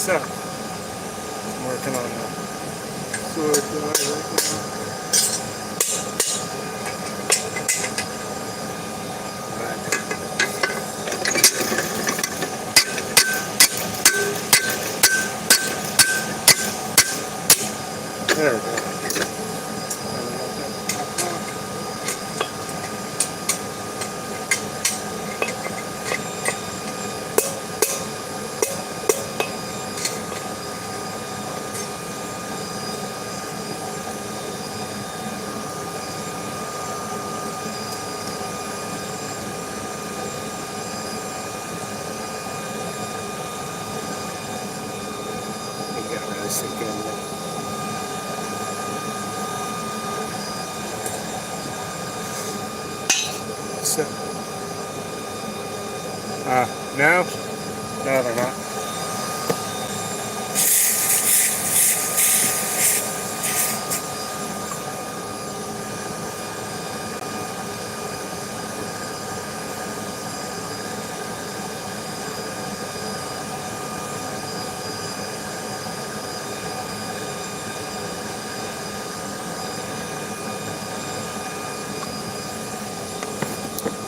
So, I'm working on the sword right now. There we go. So, no, they're not.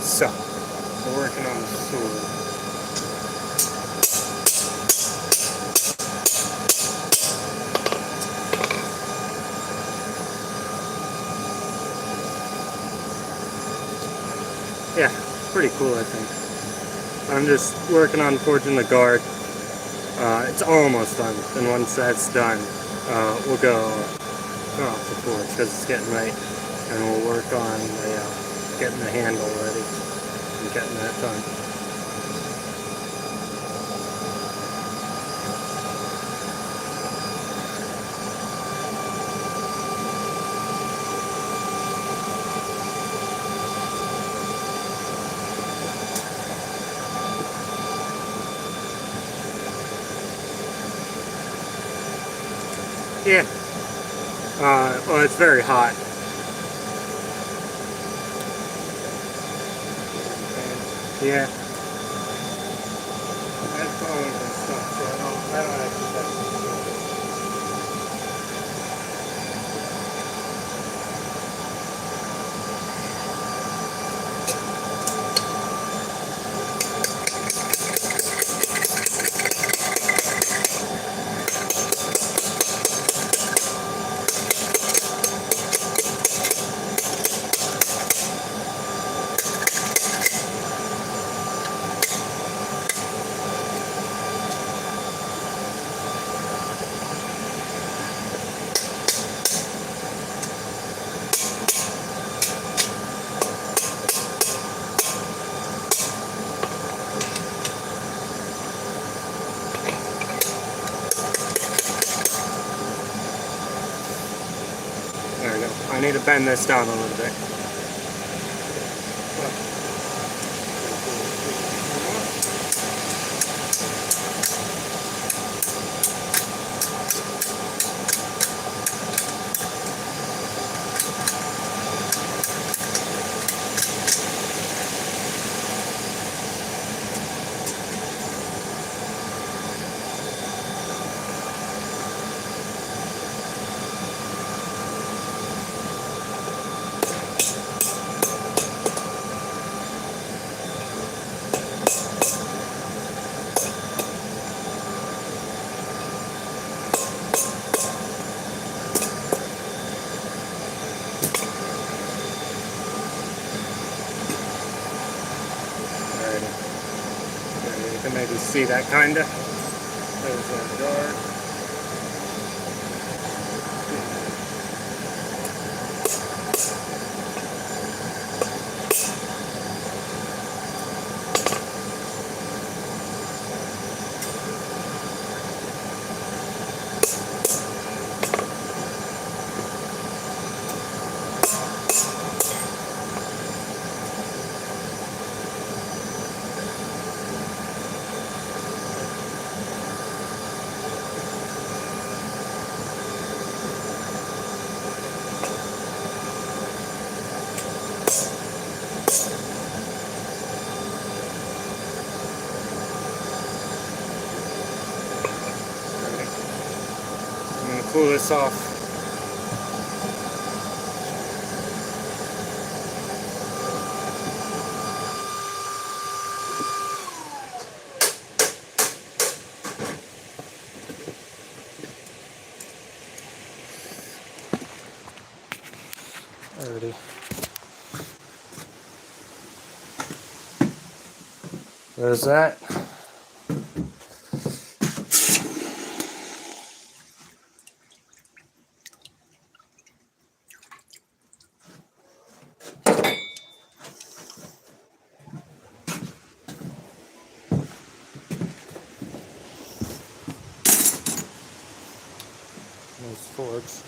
So, we're working on the sword. Yeah, pretty cool, I think. I'm just working on forging the guard. It's almost done, and once that's done, we'll go off the forge because it's getting late, and we'll work on getting the handle ready and getting that done. Yeah. Well, it's very hot. Yeah. Headphones and stuff, so I don't actually have to. There we go. I need to bend this down a little bit. You can maybe see that kinda. There's our guard. cool this off. Alrighty. There's that. Those forks.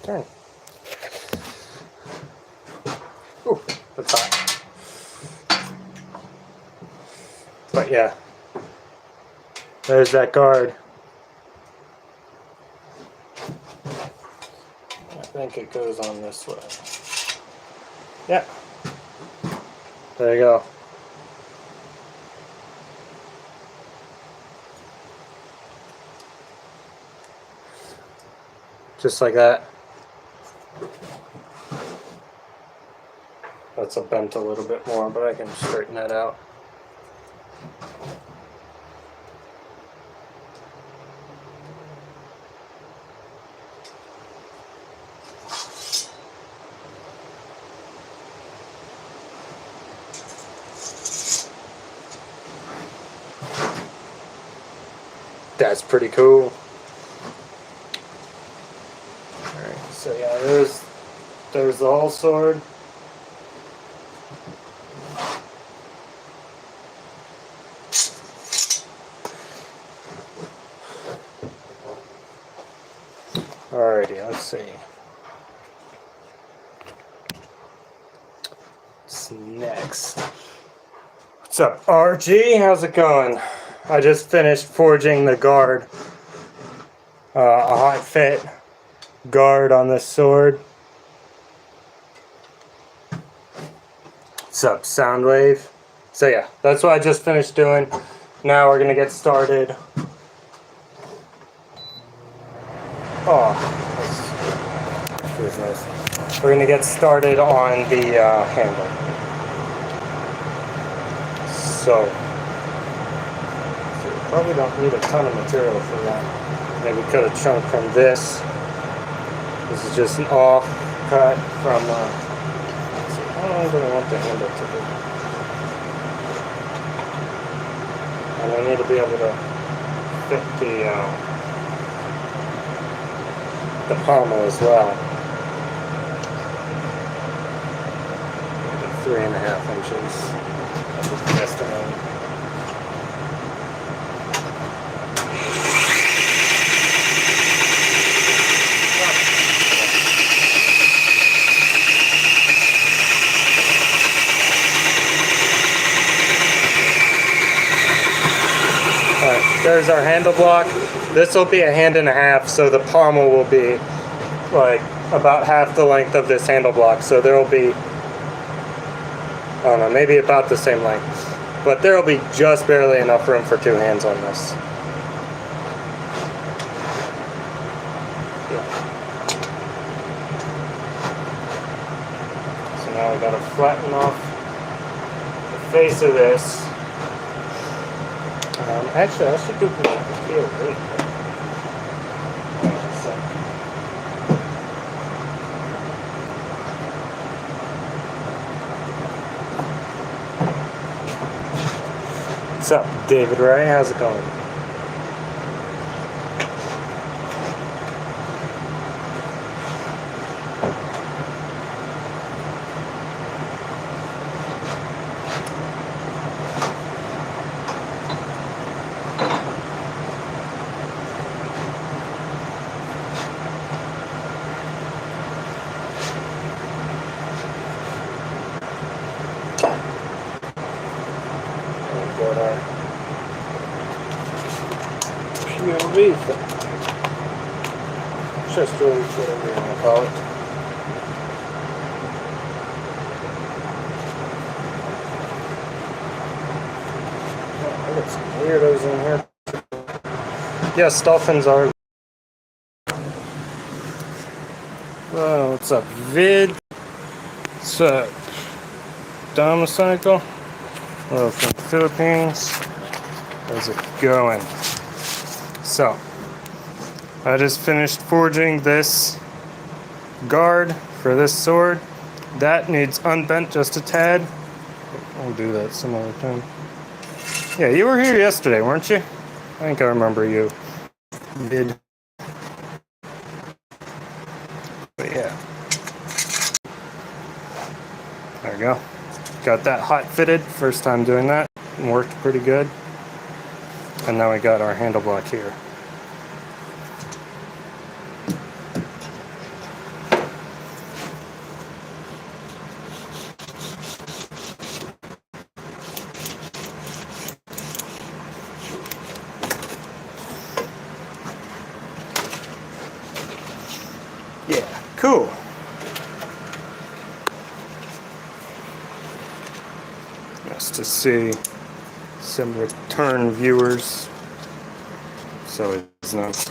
Turn. Ooh, that's hot. But yeah, there's that guard. I think it goes on this way. Yeah. There you go. Just like that. That's bent a little bit more, but I can straighten that out. That's pretty cool. Alright, so yeah, there's the whole sword. Alrighty, let's see. What's next? What's up, RG? How's it going? I just finished forging the guard. A hot fit guard on this sword. What's up, Soundwave? So yeah, that's what I just finished doing. Now we're gonna get started. Oh, that feels nice. We're gonna get started on the handle. So probably don't need a ton of material for that. Maybe cut a chunk from this. This is just an off cut from, I don't really want the handle to be. And I need to be able to fit the pommel as well. 3.5 inches. That's just the estimate. There's our handle block. This will be a 1.5 hands, so the pommel will be like about half the length of this handle block. So there will be, I don't know, maybe about the same length. But there will be just barely enough room for 2 hands on this. Yeah. So now we got to flatten off the face of this. Actually, I should do the feel really quick. What's up, David Ray? How's it going? Chest roll, whatever you want to call it. Oh, I got some weirdos in here. Yes, dolphins are. Oh, what's up, Vid? What's up, Domicile? Hello from the Philippines. How's it going? So, I just finished forging this guard for this sword. That needs unbent just a tad. We'll do that some other time. Yeah, you were here yesterday, weren't you? I think I remember you. Did. But yeah. There we go. Got that hot fitted. First time doing that. And worked pretty good. And now we got our handle block here. Yeah, cool. Nice to see some return viewers. So it's nice.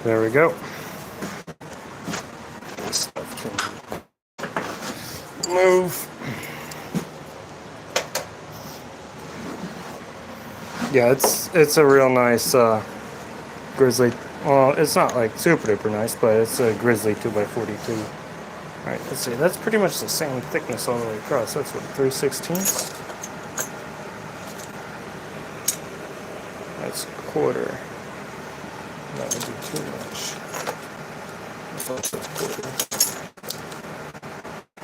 There we go. This stuff can move. Yeah, it's a real nice grizzly. Well, it's not like super duper nice, but it's a grizzly 2x42. All right, let's see. That's pretty much the same thickness all the way across. That's what, 3/16. That's a quarter. That would be too much.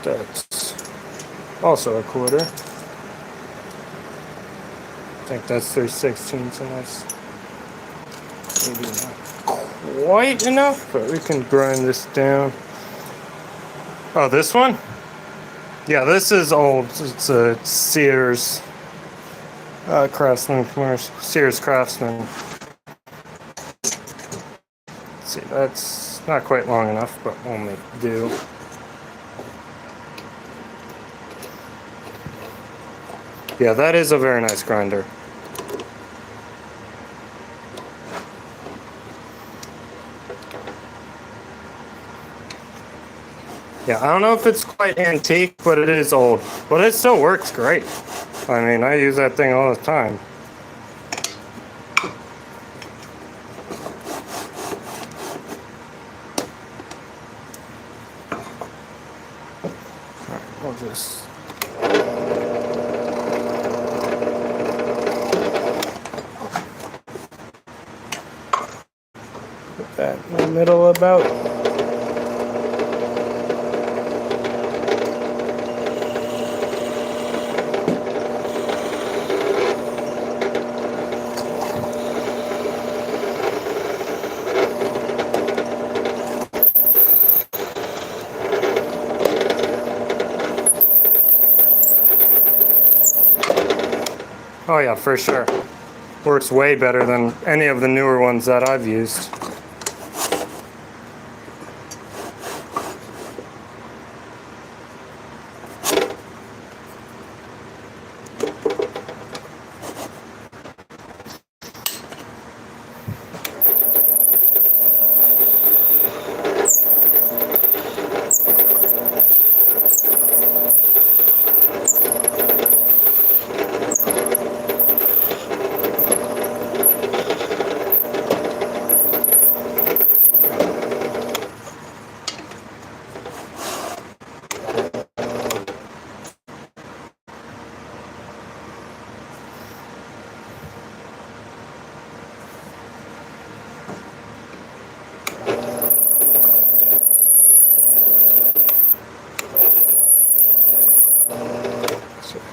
That's also a quarter. I think that's 3/16, and that's maybe not quite enough, but we can grind this down. Oh, this one? Yeah, this is old. It's a Sears Craftsman commercial. Sears Craftsman. See, that's not quite long enough, but we'll make do. Yeah, that is a very nice grinder. Yeah, I don't know if it's quite antique, but it is old. But it still works great. I mean, I use that thing all the time. We'll just put that in the middle about. Oh yeah, for sure. Works way better than any of the newer ones that I've used.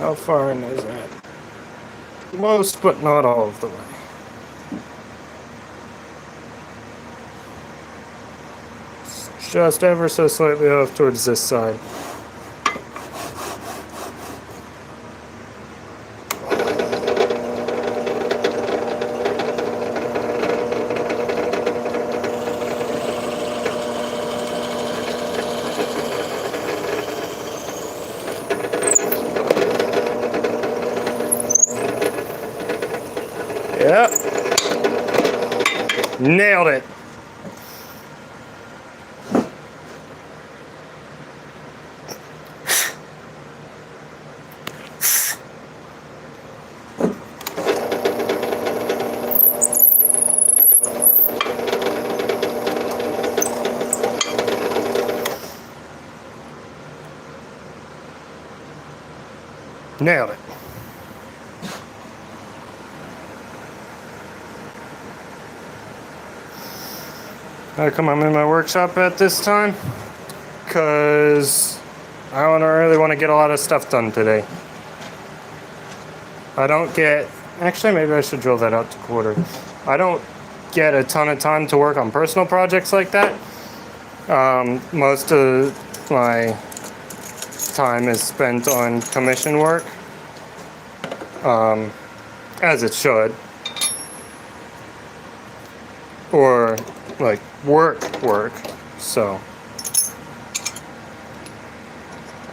How far in is that? Most, but not all of the way. It's just ever so slightly off towards this side. Yep. Nailed it. Nailed it. How come I'm in my workshop at this time? Because I don't really want to get a lot of stuff done today. I don't get... Actually, maybe I should drill that out to quarter. I don't get a ton of time to work on personal projects like that. Most of my time is spent on commission work. As it should. Or, like, work. So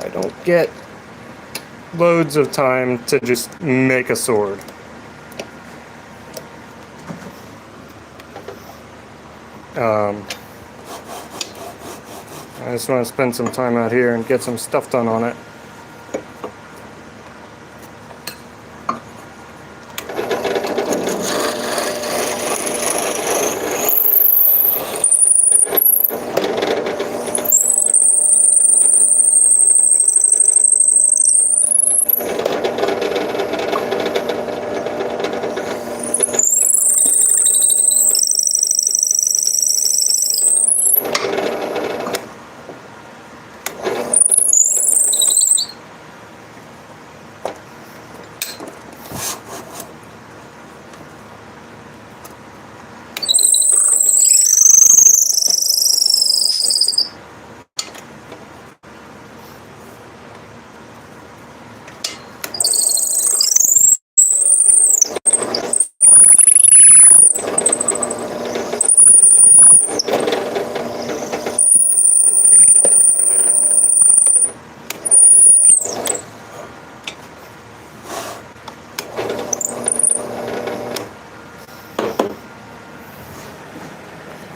I don't get loads of time to just make a sword. I just want to spend some time out here and get some stuff done on it.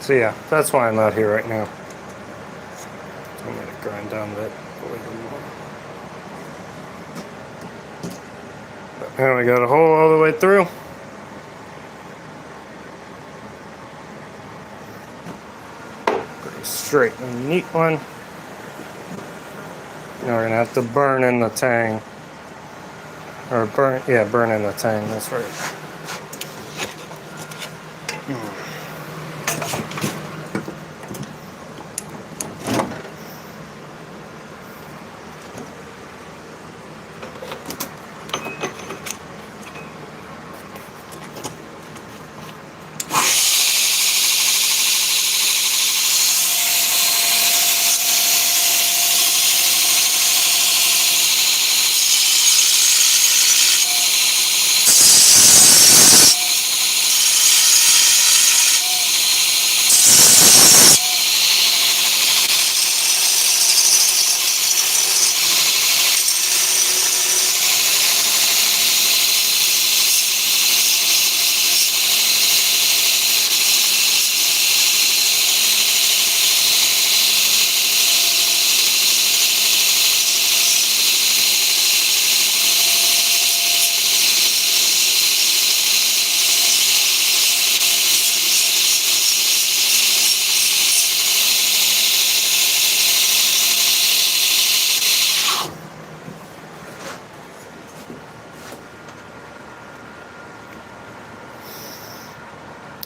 So yeah, that's why I'm out here right now. I'm going to grind down that a little more. And we got a hole all the way through. Pretty straight and neat one. Now we're going to have to burn in the tang. Or burn in the tang, that's right.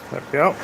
There we go.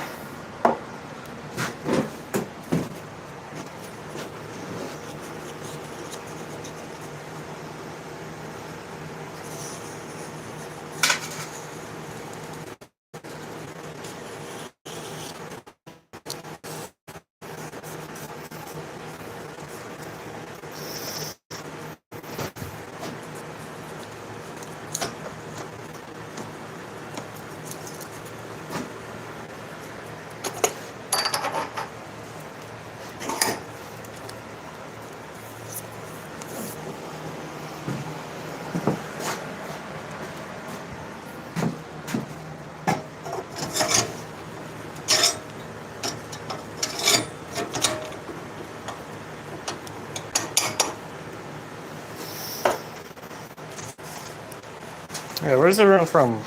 Yeah, where's the room from?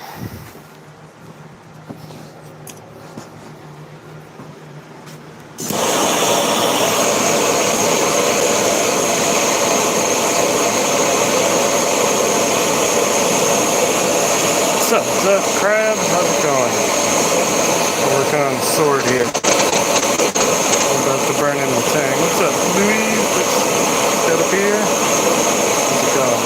What's up, Crab? How's it going? I'm working on the sword here. I'm about to burn in the tang. What's up, Louise? Let's get up here. How's it going?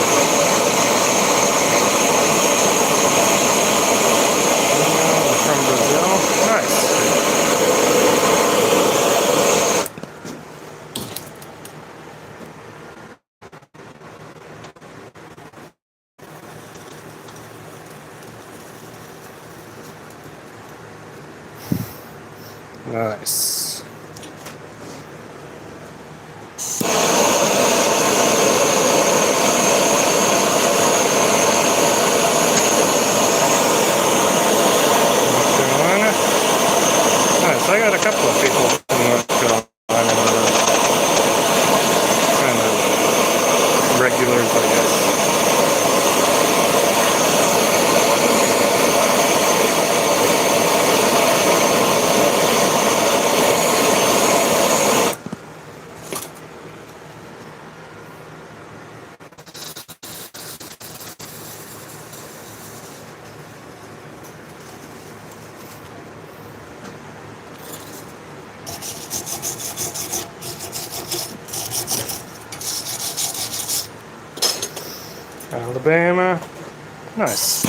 I'm from Brazil. Nice. Nice. Nice. I got a couple of people from North Carolina that are kind of regulars, I guess. Alabama. Nice.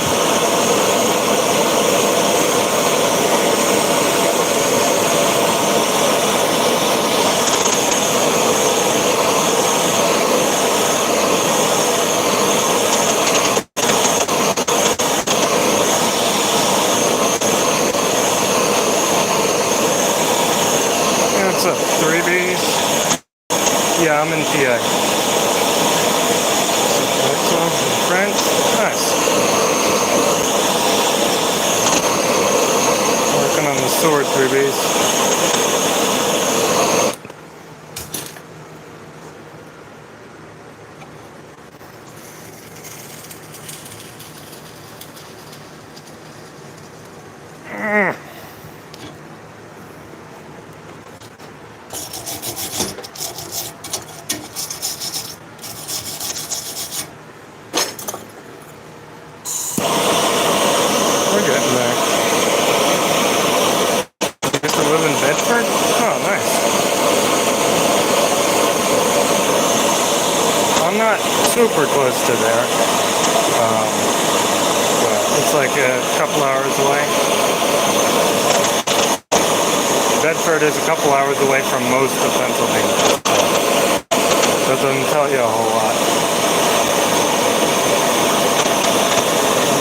Yeah, what's up, 3Bs? Yeah, I'm in PA. French? Nice. Working on the sword, 3Bs. We're getting there. You used to live in Bedford? Oh, nice. I'm not super close to there. But it's like a couple hours away. Bedford is a couple hours away from most of Pennsylvania. That doesn't tell you a whole lot.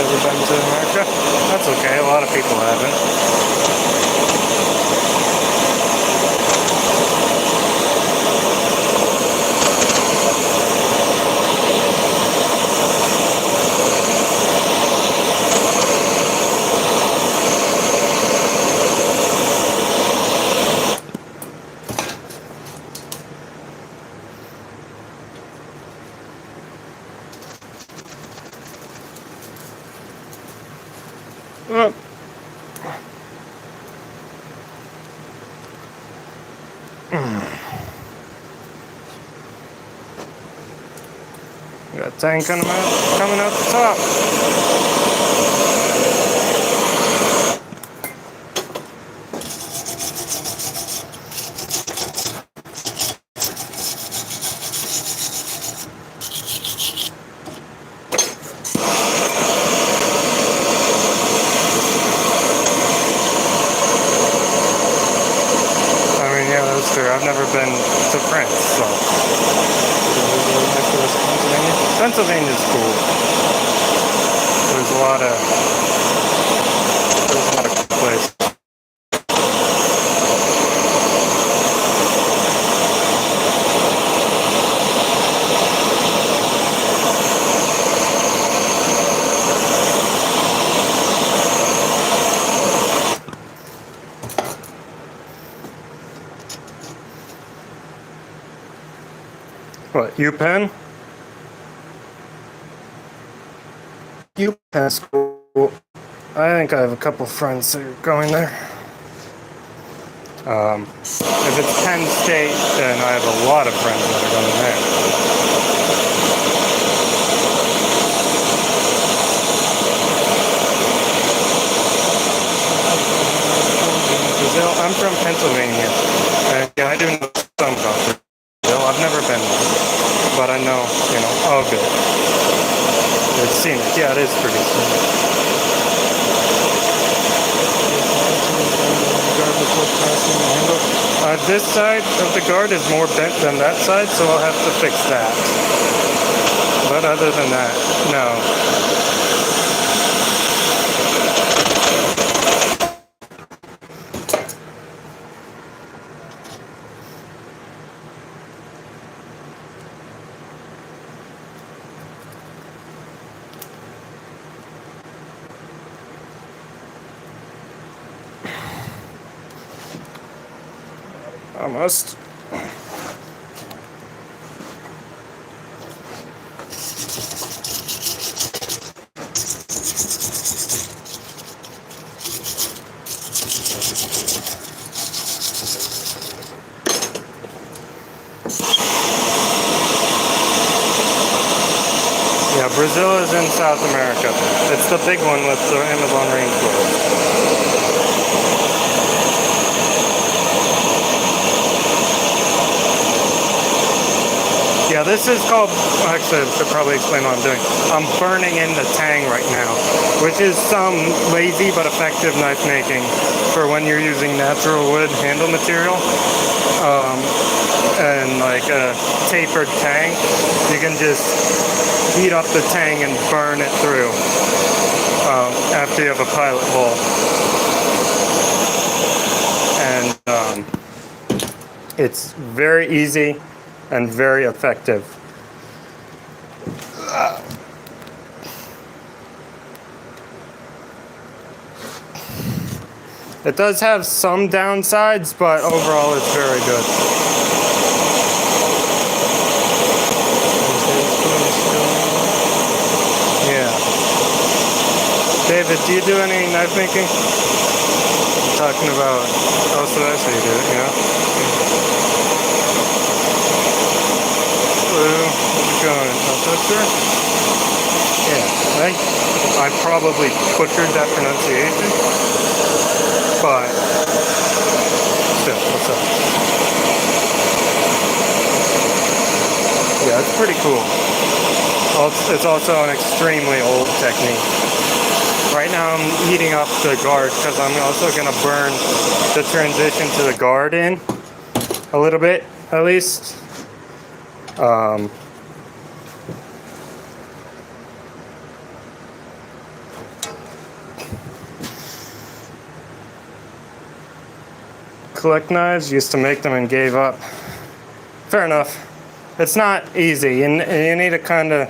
Never been to America? That's okay, a lot of people haven't. Oh. Got a tank coming out the top. I've never been to France, so Pennsylvania's cool. There's a lot of cool places. What, UPenn? Penn School. I think I have a couple friends that are going there. If it's Penn State, then I have a lot of friends that are going there. Brazil, I'm from Pennsylvania. And yeah, I do know some about Brazil. I've never been there, but I know, of it. It's scenic. Yeah, it is pretty scenic. This side of the guard is more bent than that side, so I'll have to fix that. But other than that, no. Almost. Yeah, Brazil is in South America. It's the big one with the Amazon rainforest. Yeah, this is called, actually I should probably explain what I'm doing. I'm burning in the tang right now, which is some lazy but effective knife making for when you're using natural wood handle material. And like a tapered tang, you can just heat up the tang and burn it through after you have a pilot hole. And it's very easy and very effective. It does have some downsides, but overall it's very good. Yeah. David, do you do any knife making? I'm talking about, oh, so that's how you do it, yeah? How's it going? Butcher? Yeah, I probably butchered that pronunciation, but still, what's up? Yeah, it's pretty cool. It's also an extremely old technique. Right now I'm heating up the guard because I'm also going to burn the transition to the guard in a little bit, at least. Collect knives, used to make them and gave up. Fair enough. It's not easy, and you need a kind of,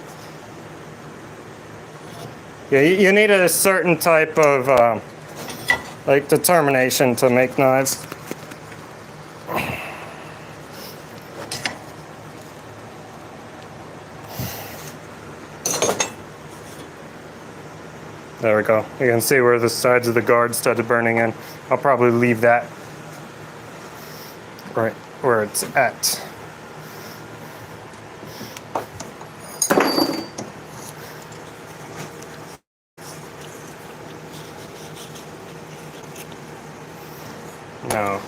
yeah, you need a certain type of like determination to make knives. There we go. You can see where the sides of the guard started burning in. I'll probably leave that right where it's at. Now,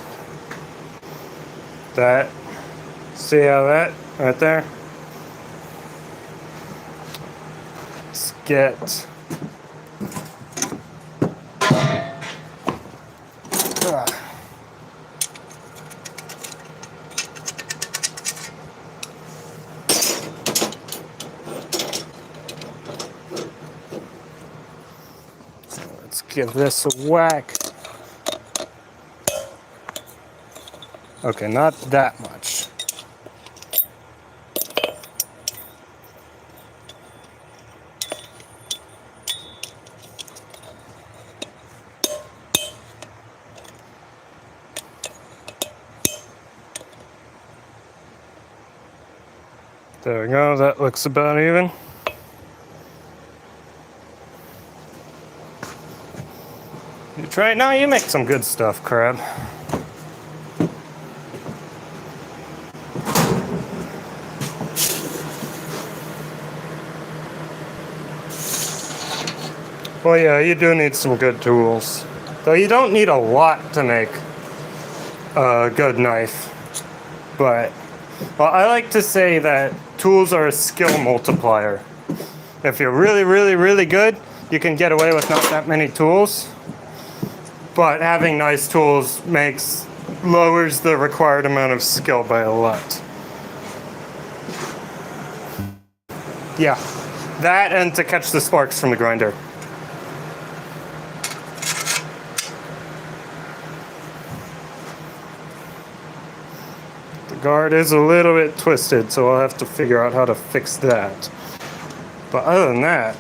that, see how that, right there? Let's get, let's give this a whack. Okay, not that much. There we go, that looks about even. Try it now. You make some good stuff, Crab. Well, yeah, you do need some good tools. Though you don't need a lot to make a good knife. But, well, I like to say that tools are a skill multiplier. If you're really, really, really good, you can get away with not that many tools. But having nice tools lowers the required amount of skill by a lot. Yeah, that and to catch the sparks from the grinder. The guard is a little bit twisted, so I'll have to figure out how to fix that. But other than that,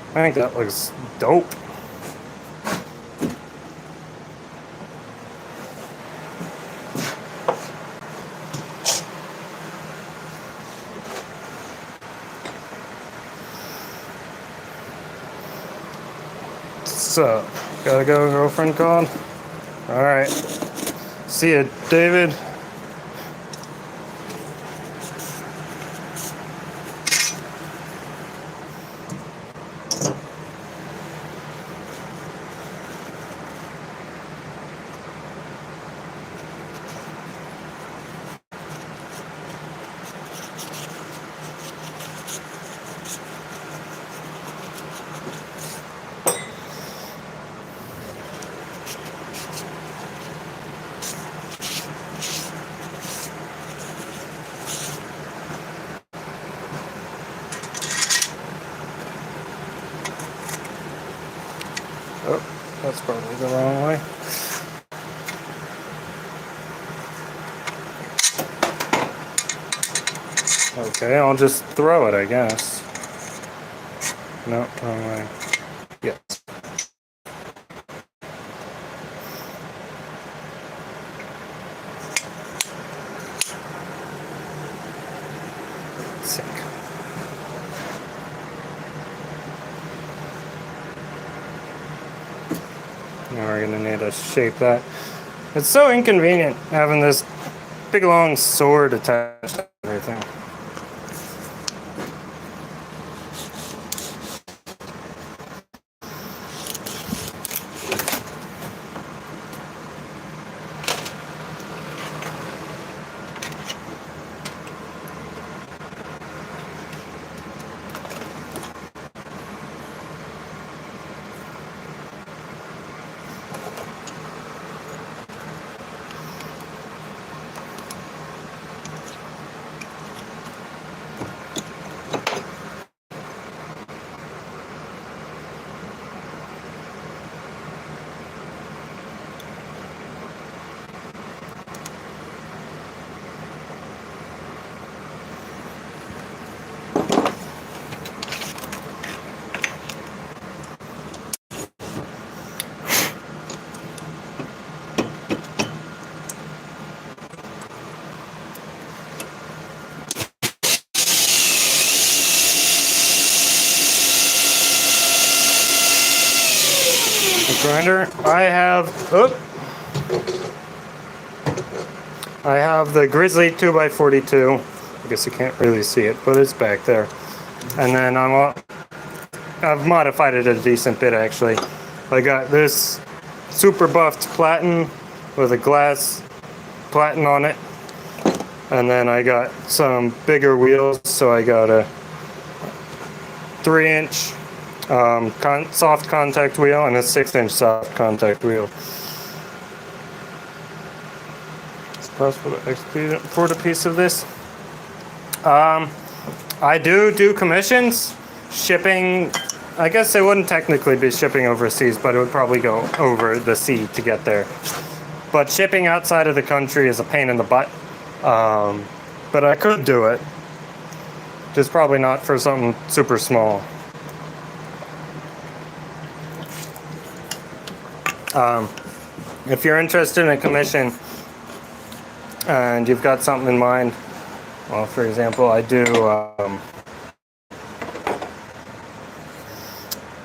I think that looks dope. So, gotta go, girlfriend called? Alright. See ya, David. Oh, that's probably the wrong way. Okay, I'll just throw it, I guess. No, wrong way. Yes. Sick. Now we're gonna need to shape that. It's so inconvenient having this big long sword attached to everything. Grinder. I have the Grizzly 2x42. I guess you can't really see it, but it's back there. And then I've modified it a decent bit actually. I got this super buffed platen with a glass platen on it. And then I got some bigger wheels, so I got a 3-inch soft contact wheel and a 6-inch soft contact wheel. It's possible to export a piece of this. I do commissions. Shipping, I guess they wouldn't technically be shipping overseas, but it would probably go over the sea to get there. But shipping outside of the country is a pain in the butt. But I could do it. Just probably not for something super small. If you're interested in a commission and you've got something in mind, well, for example, I do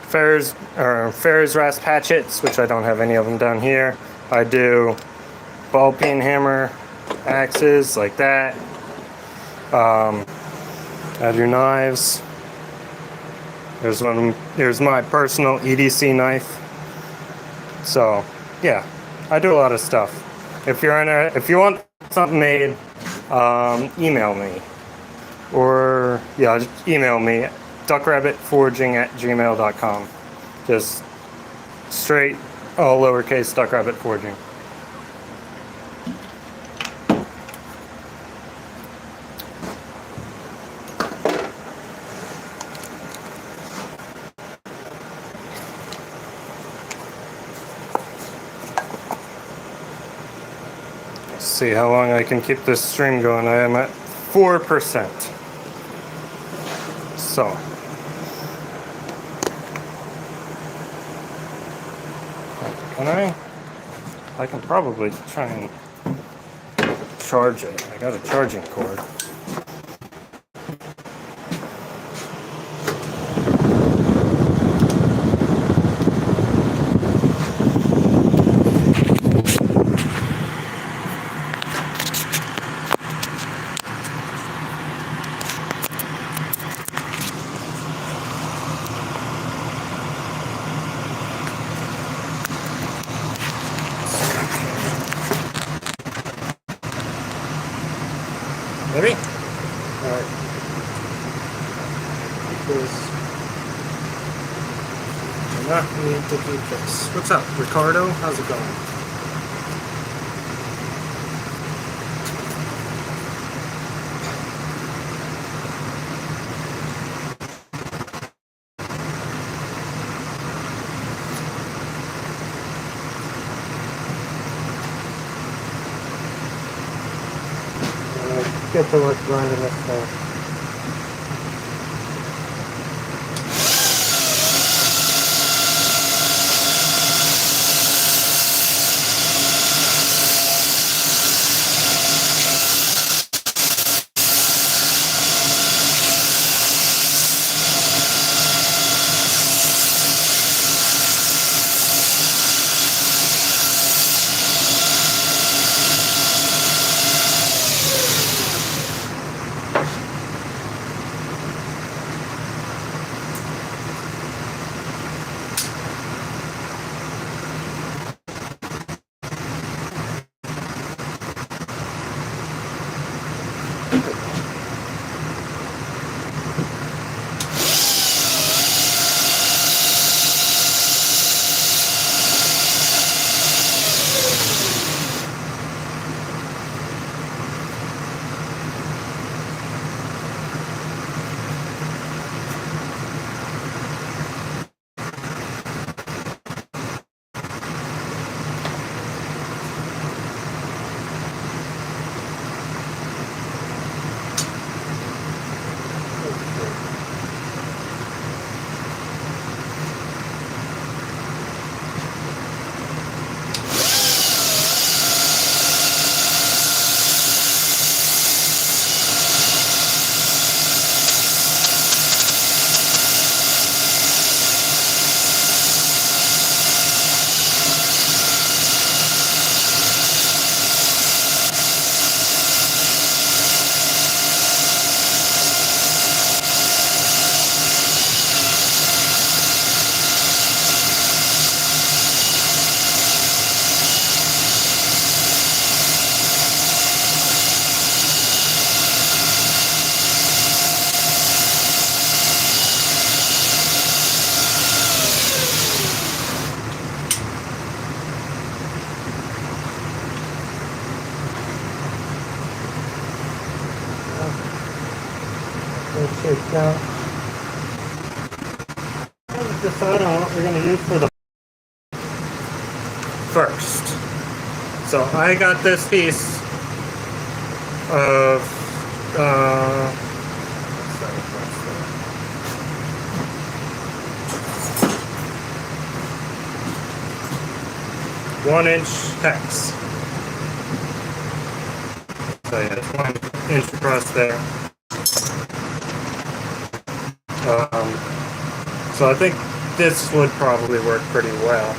Ferris rasp hatchets, which I don't have any of them down here. I do ball peen hammer axes like that. I do knives. Here's my personal EDC knife. So yeah, I do a lot of stuff. If you want something made, email me, or yeah, just email me, duckrabbitforging@gmail.com. Just straight, all lowercase, duckrabbitforging. See how long I can keep this stream going. I am at 4%. So I can probably try and charge it. I got a charging cord. Ready? Alright. I not need to keep this. What's up, Ricardo? How's it going? Get to work grinding this thing. Now, let's decide on what we're going to use for the first. So I got this piece of 1-inch hex. So yeah, it's 1 inch across there. So I think this would probably work pretty well.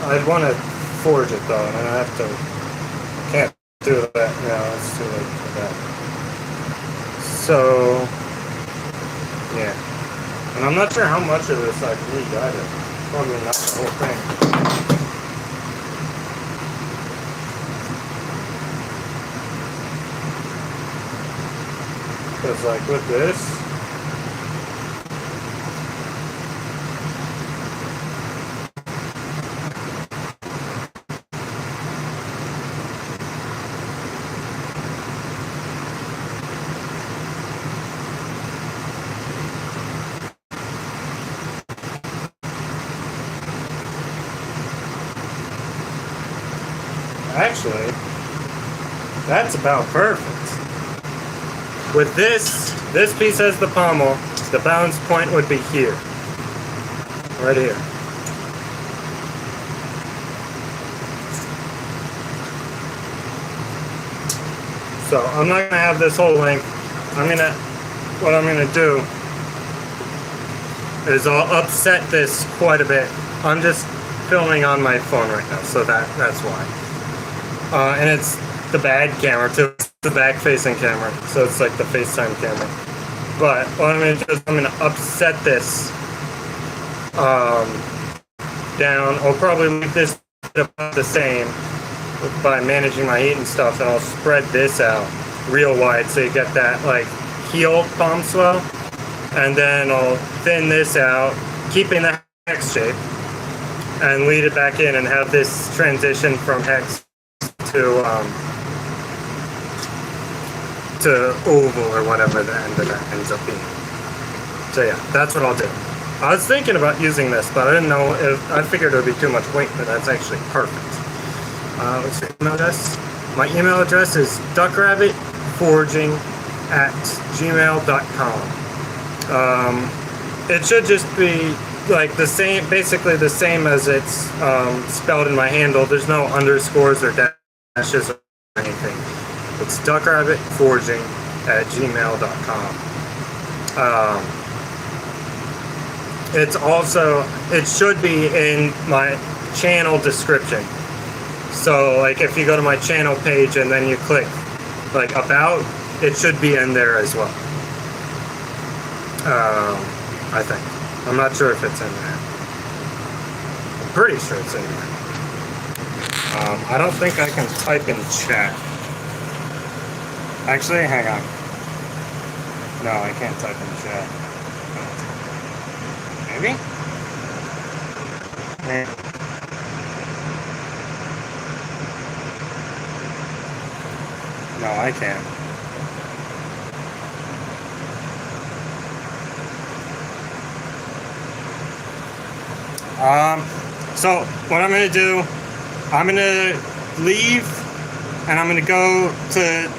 I'd want to forge it though, and I have to, can't do that now, it's too late for that. So, yeah. And I'm not sure how much of this I need either. Probably not the whole thing. Because like with this, actually, that's about perfect. With this piece has the pommel, the balance point would be here. Right here. So I'm not gonna have this whole length. What I'm gonna do is I'll upset this quite a bit. I'm just filming on my phone right now, so that's why. And it's the bad camera too. It's the back-facing camera, so it's like the FaceTime camera. But what I'm gonna do is I'm gonna upset this down. I'll probably leave this about the same by managing my heat and stuff, and I'll spread this out real wide so you get that like heel palm swell, and then I'll thin this out, keeping the hex shape, and lead it back in and have this transition from hex to oval or whatever the end of that ends up being. So yeah, that's what I'll do. I was thinking about using this, but I didn't know if, I figured it would be too much weight, but that's actually perfect. What's your email address? My email address is duckrabbitforging@gmail.com. It should just be like the same, basically the same as it's spelled in my handle. There's no underscores or dashes or anything. It's duckrabbitforging@gmail.com. It's also, it should be in my channel description. So like if you go to my channel page and then you click like about, it should be in there as well. I think. I'm not sure if it's in there. I'm pretty sure it's in there. I don't think I can type in chat. Actually, hang on. No, I can't type in chat. Maybe? No, I can't. So what I'm gonna do, I'm gonna leave and I'm gonna go to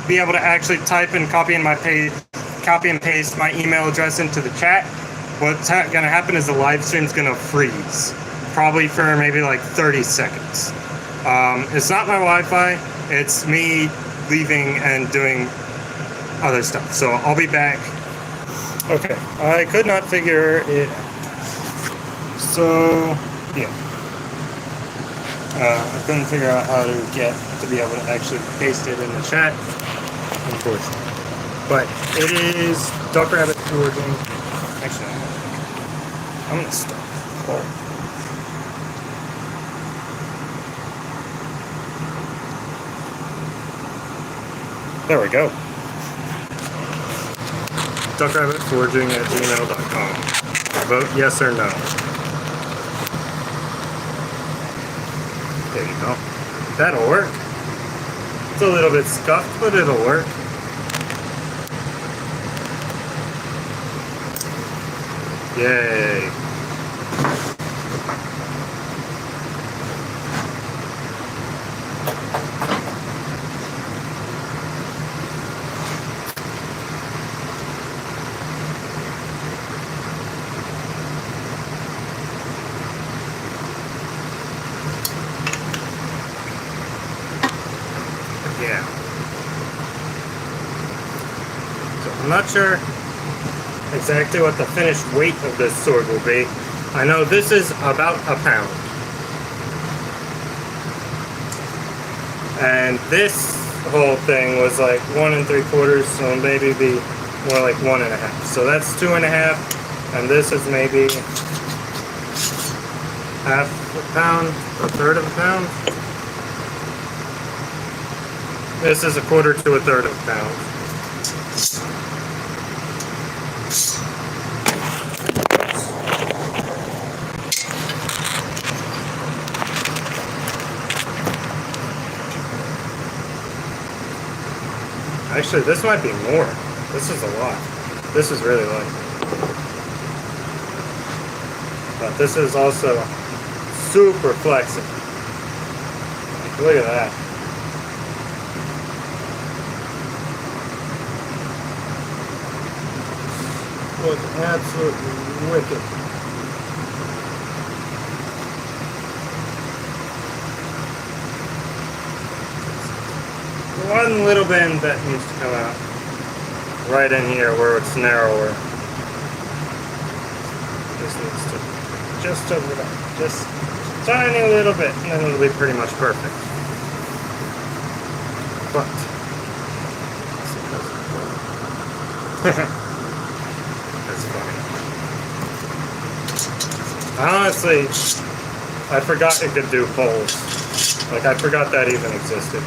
be able to actually type and copy and paste my email address into the chat. What's gonna happen is the live stream's gonna freeze, probably for maybe like 30 seconds. It's not my Wi-Fi, it's me leaving and doing other stuff. So I'll be back. Okay, I could not figure it. So yeah, I couldn't figure out how to be able to actually paste it in the chat, unfortunately. But it is Duck Rabbit Forging. Actually, I'm gonna stop. Oh. There we go. duckrabbitforging@gmail.com. Vote yes or no. There you go. That'll work. It's a little bit scuffed, but it'll work. Yay. Yeah. I'm not sure exactly what the finished weight of this sword will be. I know this is about a pound. And this whole thing was like 1 3/4, so maybe be more like 1 1/2. So that's 2 1/2, and this is maybe half a pound, a third of a pound. This is 1/4 to a third of a pound. Actually, this might be more. This is a lot. This is really light. But this is also super flexible. Like, look at that. Look, absolutely wicked. One little bend that needs to come out right in here where it's narrower. This needs to just over that, just a tiny little bit, and then it'll be pretty much perfect. But that's funny. Honestly, I forgot it could do poles. Like, I forgot that even existed.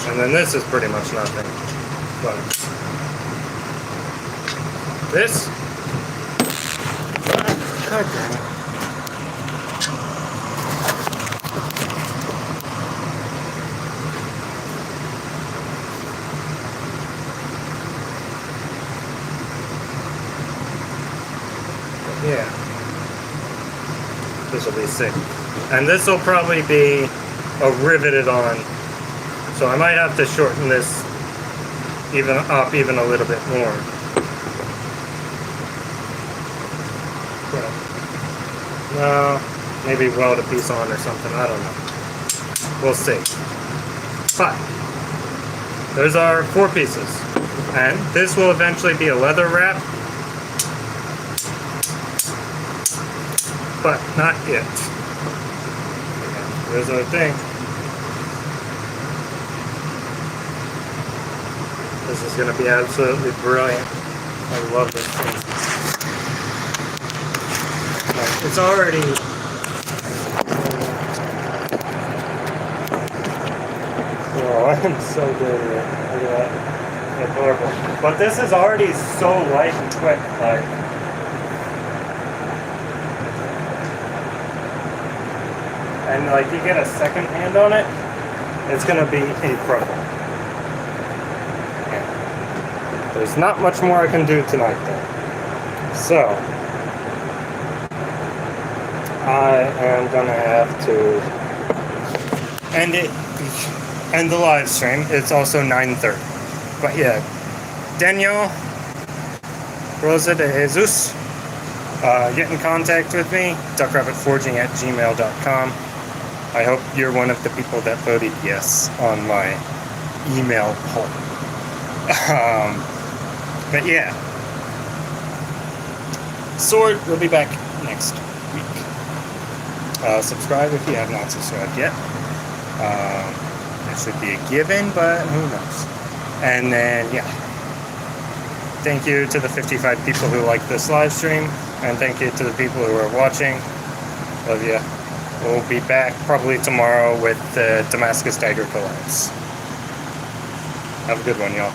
And then this is pretty much nothing. But this, God damn it. Yeah. This will be sick. And this will probably be a riveted on. So I might have to shorten this even up even a little bit more. But, no, maybe weld a piece on or something, I don't know. We'll see. But those are 4 pieces. And this will eventually be a leather wrap. But not yet. There's our thing. This is going to be absolutely brilliant. I love this thing. It's already... Oh, I'm so good at it. Look at that. Adorable. But this is already so light and quick. Like, and like you get a second hand on it, it's going to be incredible. There's not much more I can do tonight, though. So, I am gonna have to end the live stream. It's also 9:30. But yeah, Daniel Rosa de Jesus, get in contact with me, duckrabbitforging@gmail.com. I hope you're one of the people that voted yes on my email poll. But yeah, sword will be back next week. Subscribe if you have not subscribed yet. It should be a given, but who knows. And then, yeah. Thank you to the 55 people who like this live stream, and thank you to the people who are watching. Love ya. We'll be back probably tomorrow with the Damascus Dagger collabs. Have a good one, y'all.